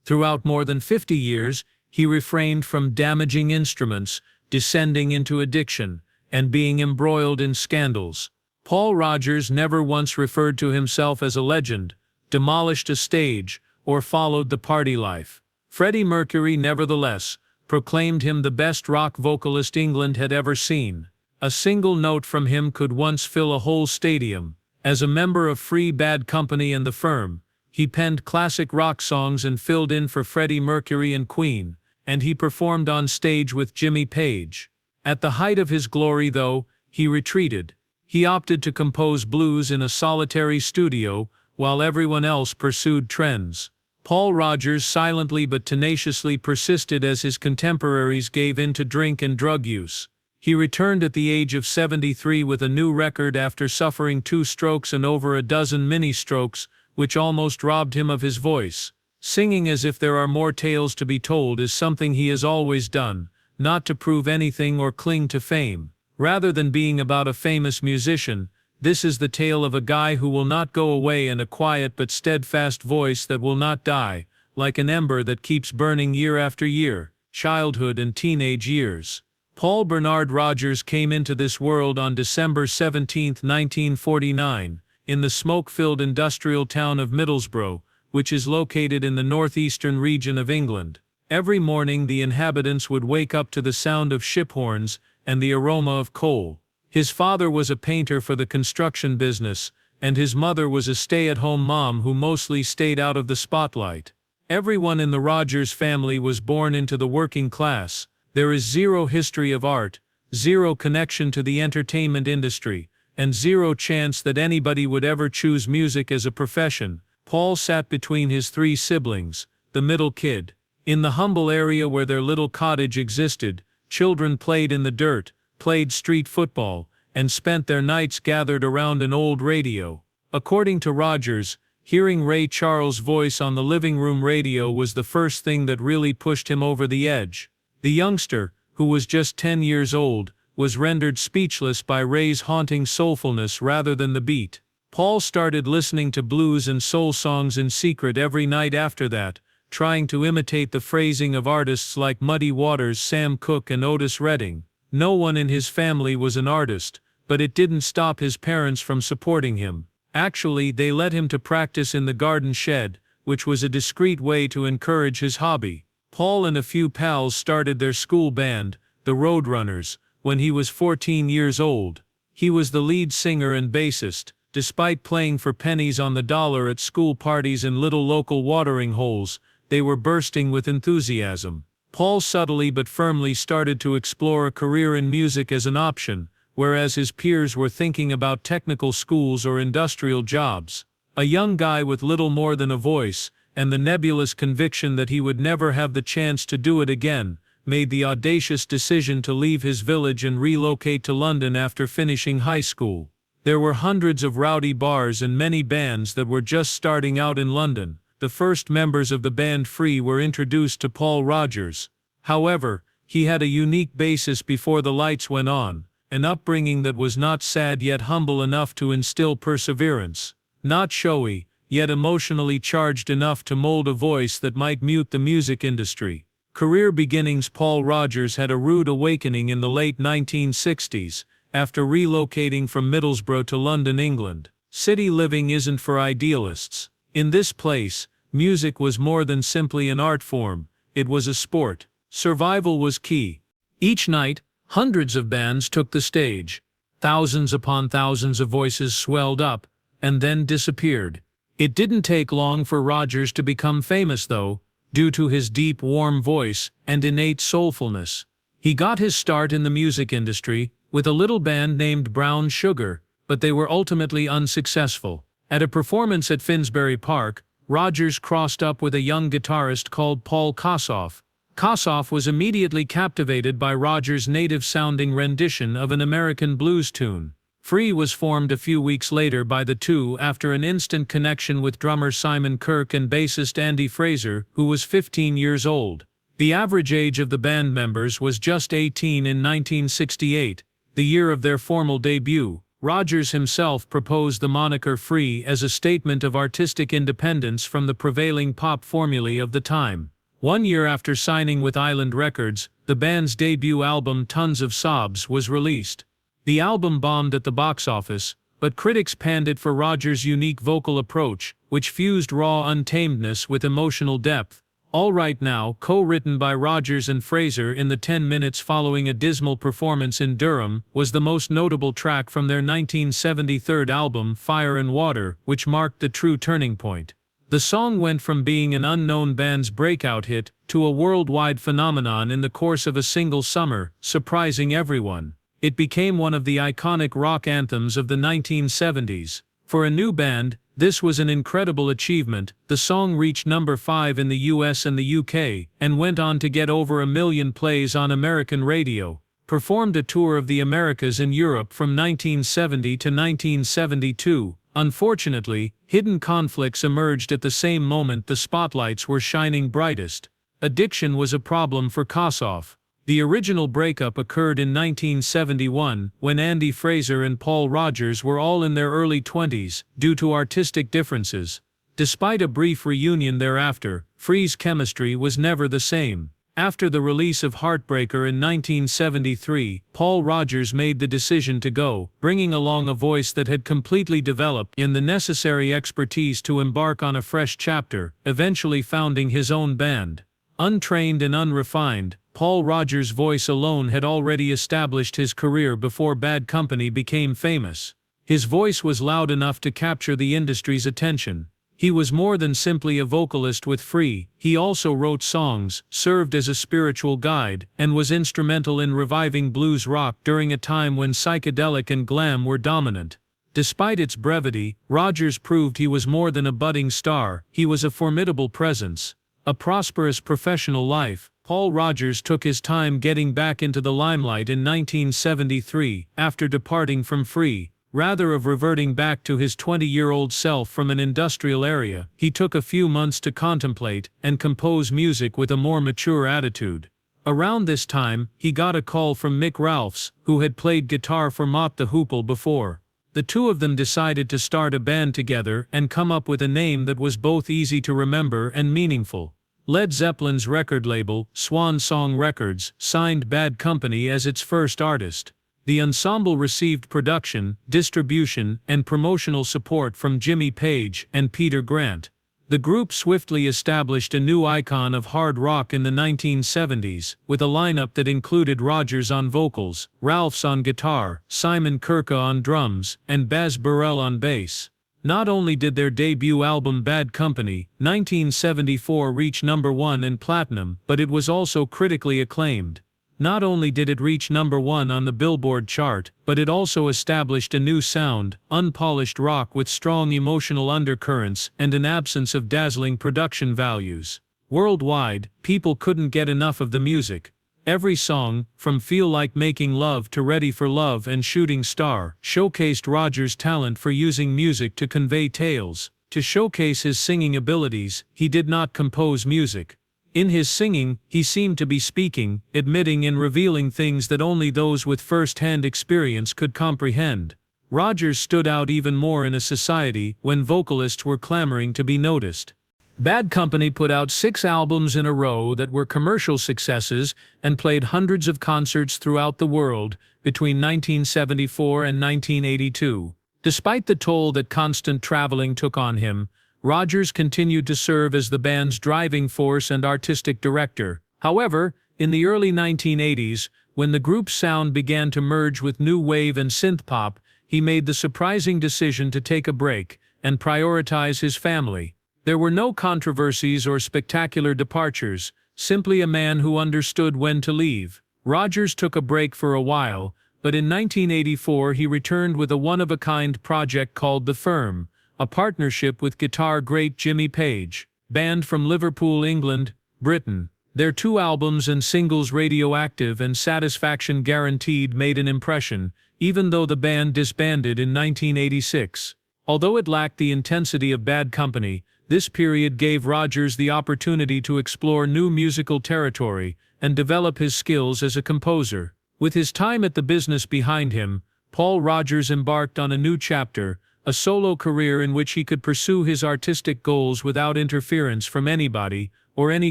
Throughout more than 50 years, he refrained from damaging instruments, descending into addiction, and being embroiled in scandals. Paul Rodgers never once referred to himself as a legend, demolished a stage, or followed the party life. Freddie Mercury, nevertheless, proclaimed him the best rock vocalist England had ever seen. A single note from him could once fill a whole stadium. As a member of Free Bad Company and The Firm, he penned classic rock songs and filled in for Freddie Mercury and Queen, and he performed on stage with Jimmy Page. At the height of his glory, though, he retreated. He opted to compose blues in a solitary studio, while everyone else pursued trends. Paul Rodgers silently but tenaciously persisted as his contemporaries gave in to drink and drug use. He returned at the age of 73 with a new record after suffering 2 strokes and over a dozen mini-strokes, which almost robbed him of his voice. Singing as if there are more tales to be told is something he has always done, not to prove anything or cling to fame. Rather than being about a famous musician, this is the tale of a guy who will not go away and a quiet but steadfast voice that will not die, like an ember that keeps burning year after year, childhood and teenage years. Paul Bernard Rodgers came into this world on December 17, 1949, in the smoke-filled industrial town of Middlesbrough, which is located in the northeastern region of England. Every morning the inhabitants would wake up to the sound of ship horns and the aroma of coal. His father was a painter for the construction business, and his mother was a stay-at-home mom who mostly stayed out of the spotlight. Everyone in the Rodgers family was born into the working class. There is zero history of art, zero connection to the entertainment industry, and zero chance that anybody would ever choose music as a profession. Paul sat between his 3 siblings, the middle kid. In the humble area where their little cottage existed, children played in the dirt, played street football, and spent their nights gathered around an old radio. According to Rodgers, hearing Ray Charles' voice on the living room radio was the first thing that really pushed him over the edge. The youngster, who was just 10 years old, was rendered speechless by Ray's haunting soulfulness rather than the beat. Paul started listening to blues and soul songs in secret every night after that, trying to imitate the phrasing of artists like Muddy Waters, Sam Cooke, and Otis Redding. No one in his family was an artist, but it didn't stop his parents from supporting him. Actually, they led him to practice in the garden shed, which was a discreet way to encourage his hobby. Paul and a few pals started their school band, the Roadrunners, when he was 14 years old. He was the lead singer and bassist. Despite playing for pennies on the dollar at school parties and little local watering holes, they were bursting with enthusiasm. Paul subtly but firmly started to explore a career in music as an option, whereas his peers were thinking about technical schools or industrial jobs. A young guy with little more than a voice, and the nebulous conviction that he would never have the chance to do it again, made the audacious decision to leave his village and relocate to London after finishing high school. There were hundreds of rowdy bars and many bands that were just starting out in London. The first members of the band Free were introduced to Paul Rodgers. However, he had a unique basis before the lights went on, an upbringing that was not sad yet humble enough to instill perseverance, not showy, yet emotionally charged enough to mold a voice that might mute the music industry. Career beginnings: Paul Rodgers had a rude awakening in the late 1960s, after relocating from Middlesbrough to London, England. City living isn't for idealists. In this place, music was more than simply an art form, it was a sport. Survival was key. Each night, hundreds of bands took the stage. Thousands upon thousands of voices swelled up, and then disappeared. It didn't take long for Rodgers to become famous, though, due to his deep, warm voice and innate soulfulness. He got his start in the music industry with a little band named Brown Sugar, but they were ultimately unsuccessful. At a performance at Finsbury Park, Rodgers crossed up with a young guitarist called Paul Kossoff. Kossoff was immediately captivated by Rodgers' native-sounding rendition of an American blues tune. Free was formed a few weeks later by the two after an instant connection with drummer Simon Kirke and bassist Andy Fraser, who was 15 years old. The average age of the band members was just 18 in 1968, the year of their formal debut. Rodgers himself proposed the moniker Free as a statement of artistic independence from the prevailing pop formulae of the time. 1 year after signing with Island Records, the band's debut album Tons of Sobs was released. The album bombed at the box office, but critics panned it for Rodgers' unique vocal approach, which fused raw untamedness with emotional depth. All Right Now, co-written by Rodgers and Fraser in the 10 minutes following a dismal performance in Durham, was the most notable track from their 1973 album Fire and Water, which marked the true turning point. The song went from being an unknown band's breakout hit to a worldwide phenomenon in the course of a single summer, surprising everyone. It became one of the iconic rock anthems of the 1970s. For a new band, this was an incredible achievement. The song reached number 5 in the US and the UK, and went on to get over 1 million plays on American radio. Performed a tour of the Americas and Europe from 1970 to 1972. Unfortunately, hidden conflicts emerged at the same moment the spotlights were shining brightest. Addiction was a problem for Kossoff. The original breakup occurred in 1971, when Andy Fraser and Paul Rodgers were all in their early 20s, due to artistic differences. Despite a brief reunion thereafter, Free's chemistry was never the same. After the release of Heartbreaker in 1973, Paul Rodgers made the decision to go, bringing along a voice that had completely developed and the necessary expertise to embark on a fresh chapter, eventually founding his own band. Untrained and unrefined, Paul Rodgers' voice alone had already established his career before Bad Company became famous. His voice was loud enough to capture the industry's attention. He was more than simply a vocalist with Free, he also wrote songs, served as a spiritual guide, and was instrumental in reviving blues rock during a time when psychedelic and glam were dominant. Despite its brevity, Rodgers proved he was more than a budding star, he was a formidable presence. A prosperous professional life. Paul Rodgers took his time getting back into the limelight in 1973, after departing from Free. Rather of reverting back to his 20-year-old self from an industrial area, he took a few months to contemplate and compose music with a more mature attitude. Around this time, he got a call from Mick Ralphs, who had played guitar for Mott the Hoople before. The two of them decided to start a band together and come up with a name that was both easy to remember and meaningful. Led Zeppelin's record label, Swan Song Records, signed Bad Company as its first artist. The ensemble received production, distribution, and promotional support from Jimmy Page and Peter Grant. The group swiftly established a new icon of hard rock in the 1970s, with a lineup that included Rodgers on vocals, Ralphs on guitar, Simon Kirke on drums, and Baz Burrell on bass. Not only did their debut album Bad Company, 1974 reach number 1 and platinum, but it was also critically acclaimed. Not only did it reach number 1 on the Billboard chart, but it also established a new sound, unpolished rock with strong emotional undercurrents and an absence of dazzling production values. Worldwide, people couldn't get enough of the music. Every song, from Feel Like Making Love to Ready for Love and Shooting Star, showcased Rodgers' talent for using music to convey tales. To showcase his singing abilities, he did not compose music. In his singing, he seemed to be speaking, admitting and revealing things that only those with first-hand experience could comprehend. Rodgers stood out even more in a society when vocalists were clamoring to be noticed. Bad Company put out 6 albums in a row that were commercial successes and played hundreds of concerts throughout the world between 1974 and 1982. Despite the toll that constant traveling took on him, Rodgers continued to serve as the band's driving force and artistic director. However, in the early 1980s, when the group's sound began to merge with new wave and synthpop, he made the surprising decision to take a break and prioritize his family. There were no controversies or spectacular departures, simply a man who understood when to leave. Rodgers took a break for a while, but in 1984 he returned with a one-of-a-kind project called The Firm, a partnership with guitar great Jimmy Page, band from Liverpool, England, Britain. Their 2 albums and singles Radioactive and Satisfaction Guaranteed made an impression, even though the band disbanded in 1986. Although it lacked the intensity of Bad Company, this period gave Rodgers the opportunity to explore new musical territory and develop his skills as a composer. With his time at the business behind him, Paul Rodgers embarked on a new chapter, a solo career in which he could pursue his artistic goals without interference from anybody or any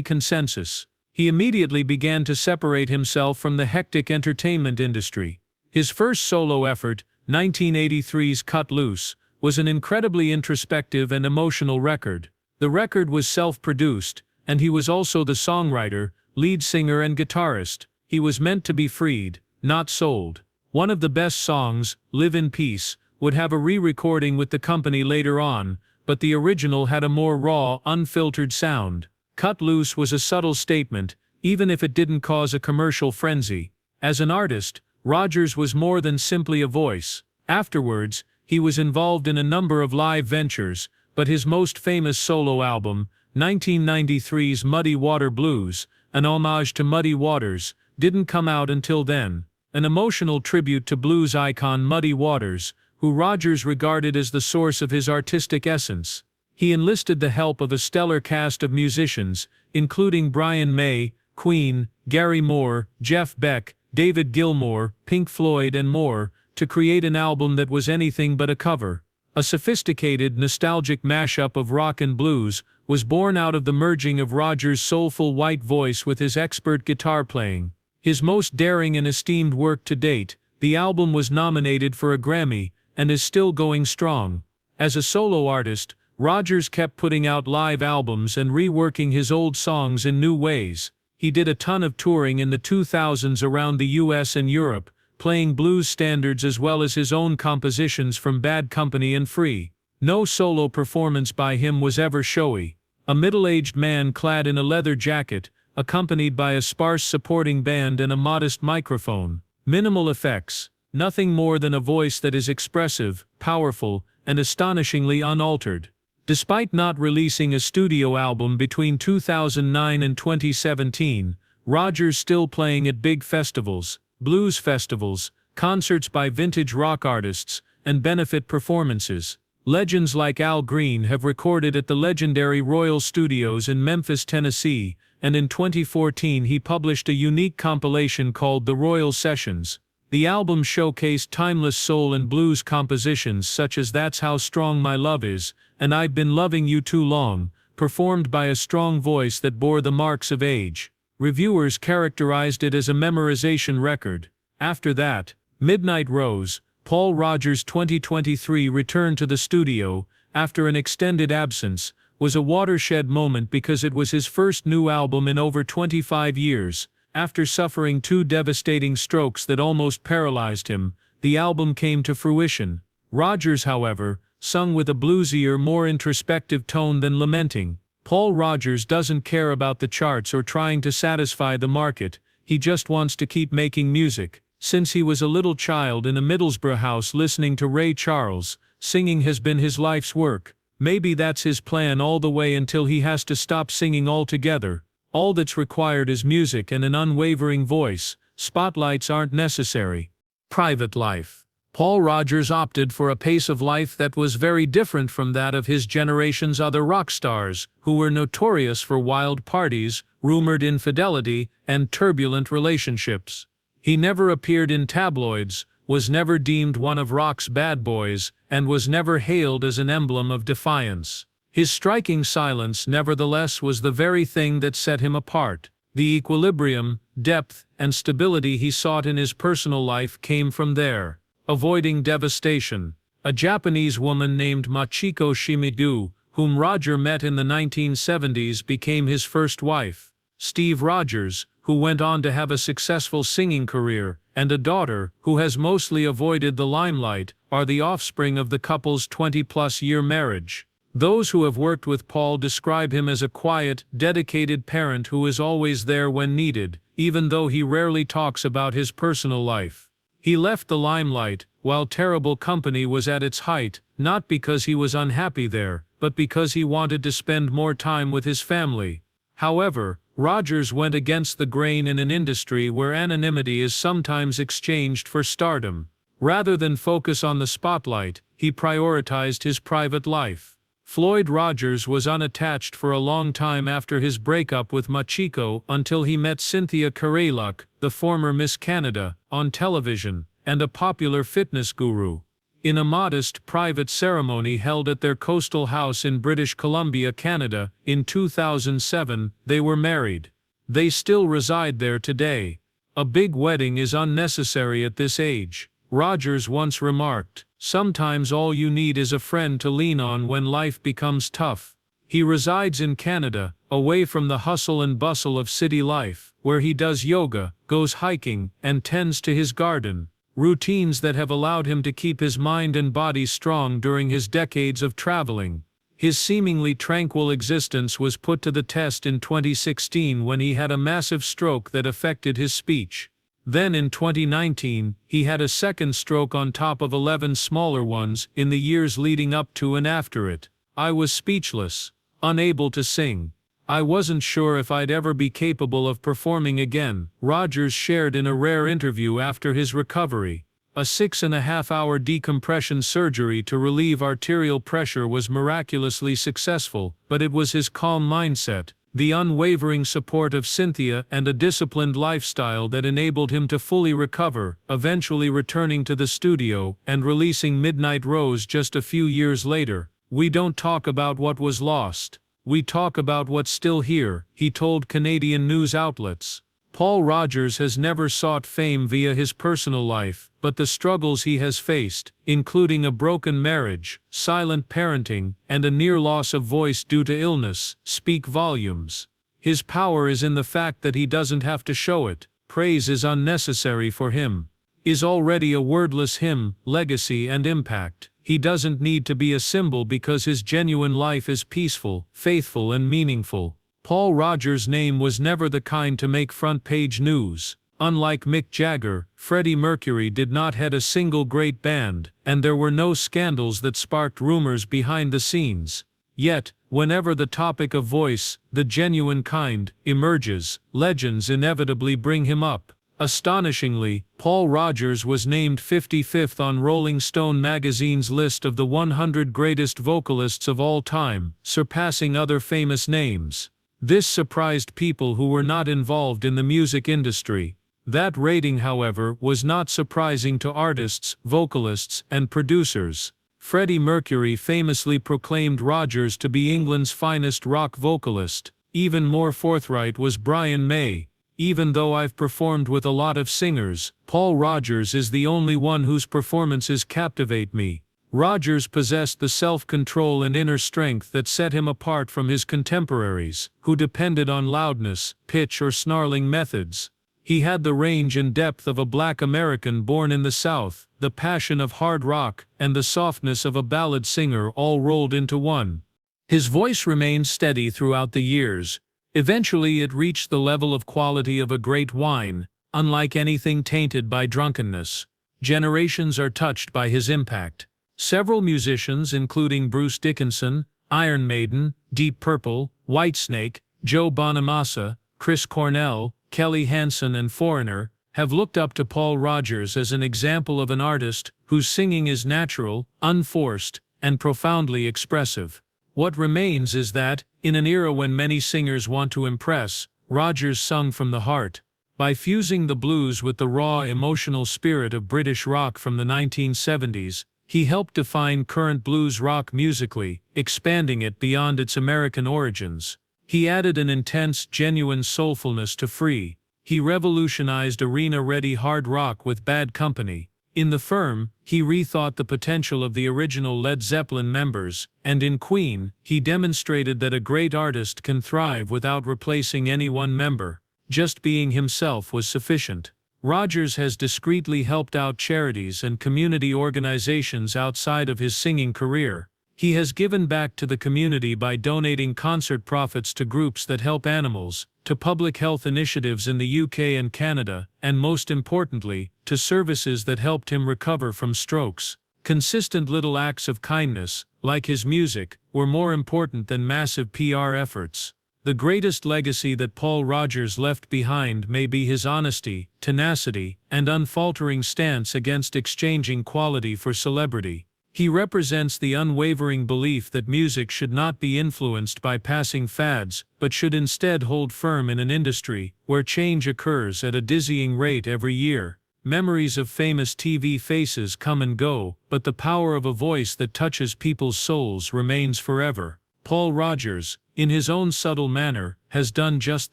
consensus. He immediately began to separate himself from the hectic entertainment industry. His first solo effort, 1983's Cut Loose, was an incredibly introspective and emotional record. The record was self-produced, and he was also the songwriter, lead singer and guitarist. He was meant to be freed, not sold. One of the best songs, Live in Peace, would have a re-recording with the company later on, but the original had a more raw, unfiltered sound. Cut Loose was a subtle statement, even if it didn't cause a commercial frenzy. As an artist, Rodgers was more than simply a voice. Afterwards, he was involved in a number of live ventures, but his most famous solo album, 1993's Muddy Water Blues, an homage to Muddy Waters, didn't come out until then. An emotional tribute to blues icon Muddy Waters, who Rodgers regarded as the source of his artistic essence. He enlisted the help of a stellar cast of musicians, including Brian May, Queen, Gary Moore, Jeff Beck, David Gilmour, Pink Floyd and more, to create an album that was anything but a cover. A sophisticated, nostalgic mashup of rock and blues was born out of the merging of Rodgers' soulful white voice with his expert guitar playing. His most daring and esteemed work to date, the album was nominated for a Grammy, and is still going strong. As a solo artist, Rodgers kept putting out live albums and reworking his old songs in new ways. He did a ton of touring in the 2000s around the US and Europe, playing blues standards as well as his own compositions from Bad Company and Free. No solo performance by him was ever showy. A middle-aged man clad in a leather jacket, accompanied by a sparse supporting band and a modest microphone. Minimal effects, nothing more than a voice that is expressive, powerful, and astonishingly unaltered. Despite not releasing a studio album between 2009 and 2017, Rodgers still playing at big festivals, blues festivals, concerts by vintage rock artists, and benefit performances. Legends like Al Green have recorded at the legendary Royal Studios in Memphis, Tennessee, and in 2014 he published a unique compilation called The Royal Sessions. The album showcased timeless soul and blues compositions such as That's How Strong My Love Is, and I've Been Loving You Too Long, performed by a strong voice that bore the marks of age. Reviewers characterized it as a memorization record. After that, Midnight Rose, Paul Rodgers' 2023 return to the studio, after an extended absence, was a watershed moment because it was his first new album in over 25 years. After suffering two devastating strokes that almost paralyzed him, the album came to fruition. Rodgers, however, sung with a bluesier, more introspective tone than lamenting. Paul Rodgers doesn't care about the charts or trying to satisfy the market, he just wants to keep making music. Since he was a little child in a Middlesbrough house listening to Ray Charles, singing has been his life's work. Maybe that's his plan all the way until he has to stop singing altogether. All that's required is music and an unwavering voice. Spotlights aren't necessary. Private life. Paul Rodgers opted for a pace of life that was very different from that of his generation's other rock stars, who were notorious for wild parties, rumored infidelity, and turbulent relationships. He never appeared in tabloids, was never deemed one of rock's bad boys, and was never hailed as an emblem of defiance. His striking silence, nevertheless, was the very thing that set him apart. The equilibrium, depth, and stability he sought in his personal life came from there. Avoiding devastation. A Japanese woman named Machiko Shimizu, whom Rodgers met in the 1970s, became his first wife. Steve Rodgers, who went on to have a successful singing career, and a daughter, who has mostly avoided the limelight, are the offspring of the couple's 20-plus-year marriage. Those who have worked with Paul describe him as a quiet, dedicated parent who is always there when needed, even though he rarely talks about his personal life. He left the limelight, while Terrible Company was at its height, not because he was unhappy there, but because he wanted to spend more time with his family. However, Rodgers went against the grain in an industry where anonymity is sometimes exchanged for stardom. Rather than focus on the spotlight, he prioritized his private life. Floyd Rodgers was unattached for a long time after his breakup with Machiko until he met Cynthia Kareluk, the former Miss Canada, on television, and a popular fitness guru. In a modest, private ceremony held at their coastal house in British Columbia, Canada, in 2007, they were married. They still reside there today. "A big wedding is unnecessary at this age," Rodgers once remarked. "Sometimes all you need is a friend to lean on when life becomes tough." He resides in Canada, away from the hustle and bustle of city life, where he does yoga, goes hiking, and tends to his garden. Routines that have allowed him to keep his mind and body strong during his decades of traveling. His seemingly tranquil existence was put to the test in 2016 when he had a massive stroke that affected his speech. Then in 2019, he had a second stroke on top of 11 smaller ones in the years leading up to and after it. "I was speechless, unable to sing. I wasn't sure if I'd ever be capable of performing again," Rodgers shared in a rare interview after his recovery. A 6.5-hour decompression surgery to relieve arterial pressure was miraculously successful, but it was his calm mindset, the unwavering support of Cynthia and a disciplined lifestyle that enabled him to fully recover, eventually returning to the studio and releasing Midnight Rose just a few years later. "We don't talk about what was lost. We talk about what's still here," he told Canadian news outlets. Paul Rodgers has never sought fame via his personal life, but the struggles he has faced, including a broken marriage, silent parenting, and a near loss of voice due to illness, speak volumes. His power is in the fact that he doesn't have to show it. Praise is unnecessary for him. Is already a wordless hymn, legacy and impact. He doesn't need to be a symbol because his genuine life is peaceful, faithful and meaningful. Paul Rodgers' name was never the kind to make front-page news. Unlike Mick Jagger, Freddie Mercury did not head a single great band, and there were no scandals that sparked rumors behind the scenes. Yet, whenever the topic of voice, the genuine kind, emerges, legends inevitably bring him up. Astonishingly, Paul Rodgers was named 55th on Rolling Stone magazine's list of the 100 greatest vocalists of all time, surpassing other famous names. This surprised people who were not involved in the music industry. That rating, however, was not surprising to artists, vocalists, and producers. Freddie Mercury famously proclaimed Rodgers to be England's finest rock vocalist. Even more forthright was Brian May. "Even though I've performed with a lot of singers, Paul Rodgers is the only one whose performances captivate me." Rodgers possessed the self-control and inner strength that set him apart from his contemporaries, who depended on loudness, pitch or snarling methods. He had the range and depth of a Black American born in the South, the passion of hard rock, and the softness of a ballad singer all rolled into one. His voice remained steady throughout the years. Eventually it reached the level of quality of a great wine, unlike anything tainted by drunkenness. Generations are touched by his impact. Several musicians, including Bruce Dickinson, Iron Maiden, Deep Purple, Whitesnake, Joe Bonamassa, Chris Cornell, Kelly Hansen and Foreigner, have looked up to Paul Rodgers as an example of an artist whose singing is natural, unforced, and profoundly expressive. What remains is that, in an era when many singers want to impress, Rodgers sung from the heart. By fusing the blues with the raw emotional spirit of British rock from the 1970s, he helped define current blues rock musically, expanding it beyond its American origins. He added an intense, genuine soulfulness to Free. He revolutionized arena-ready hard rock with Bad Company. In The Firm, he rethought the potential of the original Led Zeppelin members, and in Queen, he demonstrated that a great artist can thrive without replacing any one member. Just being himself was sufficient. Rodgers has discreetly helped out charities and community organizations outside of his singing career. He has given back to the community by donating concert profits to groups that help animals, to public health initiatives in the UK and Canada, and most importantly, to services that helped him recover from strokes. Consistent little acts of kindness, like his music, were more important than massive PR efforts. The greatest legacy that Paul Rodgers left behind may be his honesty, tenacity, and unfaltering stance against exchanging quality for celebrity. He represents the unwavering belief that music should not be influenced by passing fads, but should instead hold firm in an industry where change occurs at a dizzying rate every year. Memories of famous TV faces come and go, but the power of a voice that touches people's souls remains forever. Paul Rodgers, in his own subtle manner, has done just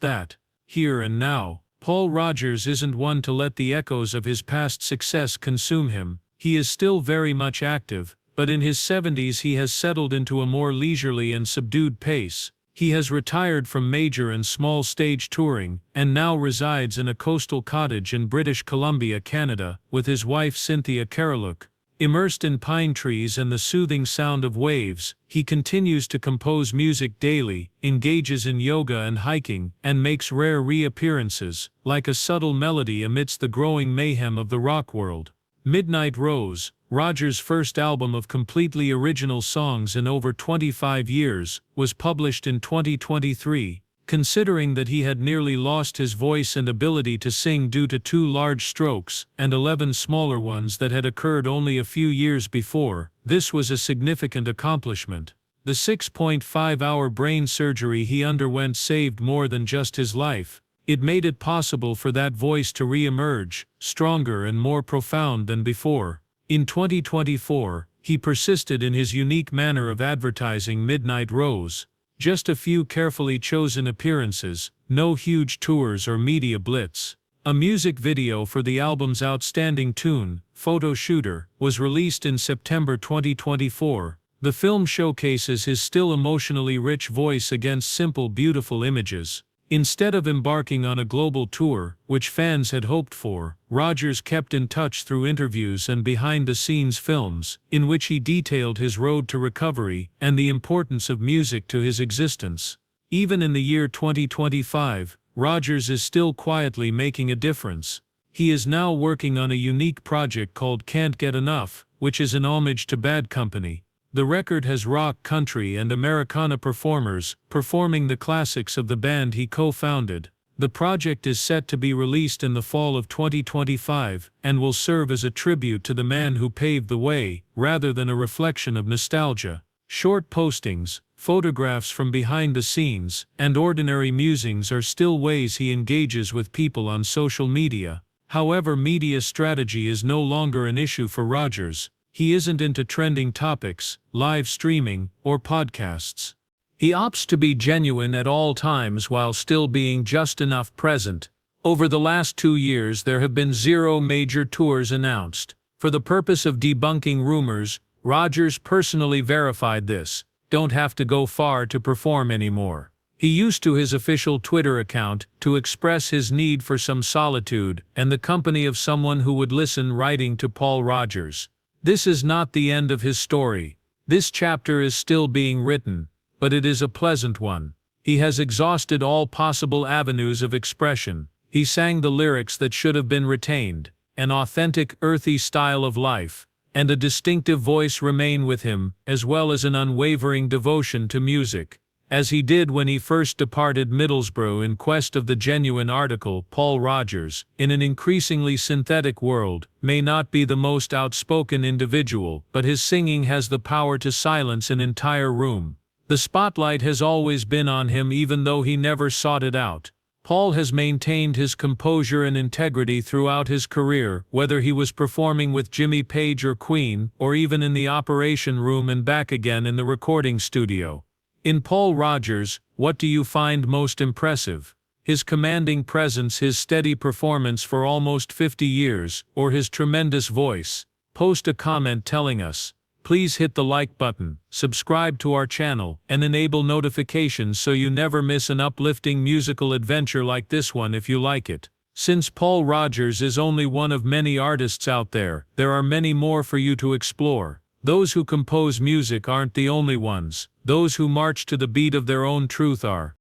that. Here and now, Paul Rodgers isn't one to let the echoes of his past success consume him. He is still very much active, but in his 70s he has settled into a more leisurely and subdued pace. He has retired from major and small stage touring, and now resides in a coastal cottage in British Columbia, Canada, with his wife Cynthia Caroluk. Immersed in pine trees and the soothing sound of waves, he continues to compose music daily, engages in yoga and hiking, and makes rare reappearances, like a subtle melody amidst the growing mayhem of the rock world. Midnight Rose, Rodgers' first album of completely original songs in over 25 years, was published in 2023. Considering that he had nearly lost his voice and ability to sing due to 2 large strokes and 11 smaller ones that had occurred only a few years before, this was a significant accomplishment. The 6.5-hour brain surgery he underwent saved more than just his life. It made it possible for that voice to re-emerge, stronger and more profound than before. In 2024, he persisted in his unique manner of advertising Midnight Rose. Just a few carefully chosen appearances, no huge tours or media blitz. A music video for the album's outstanding tune, Photo Shooter, was released in September 2024. The film showcases his still emotionally rich voice against simple, beautiful images. Instead of embarking on a global tour, which fans had hoped for, Rodgers kept in touch through interviews and behind-the-scenes films, in which he detailed his road to recovery and the importance of music to his existence. Even in the year 2025, Rodgers is still quietly making a difference. He is now working on a unique project called Can't Get Enough, which is an homage to Bad Company. The record has rock, country, and Americana performers performing the classics of the band he co-founded. The project is set to be released in the fall of 2025 and will serve as a tribute to the man who paved the way, rather than a reflection of nostalgia. Short postings, photographs from behind the scenes, and ordinary musings are still ways he engages with people on social media. However, media strategy is no longer an issue for Rodgers. He isn't into trending topics, live streaming, or podcasts. He opts to be genuine at all times while still being just enough present. Over the last 2 years there have been 0 major tours announced. For the purpose of debunking rumors, Rodgers personally verified this. Don't have to go far to perform anymore. He used to his official Twitter account to express his need for some solitude and the company of someone who would listen, writing to Paul Rodgers. This is not the end of his story. This chapter is still being written, but it is a pleasant one. He has exhausted all possible avenues of expression. He sang the lyrics that should have been retained. An authentic, earthy style of life and a distinctive voice remain with him, as well as an unwavering devotion to music. As he did when he first departed Middlesbrough in quest of the genuine article, Paul Rodgers, in an increasingly synthetic world, may not be the most outspoken individual, but his singing has the power to silence an entire room. The spotlight has always been on him even though he never sought it out. Paul has maintained his composure and integrity throughout his career, whether he was performing with Jimmy Page or Queen, or even in the operation room and back again in the recording studio. In Paul Rodgers, what do you find most impressive? His commanding presence, his steady performance for almost 50 years, or his tremendous voice? Post a comment telling us. Please hit the like button, subscribe to our channel, and enable notifications so you never miss an uplifting musical adventure like this one if you like it. Since Paul Rodgers is only one of many artists out there, there are many more for you to explore. Those who compose music aren't the only ones. Those who march to the beat of their own truth are.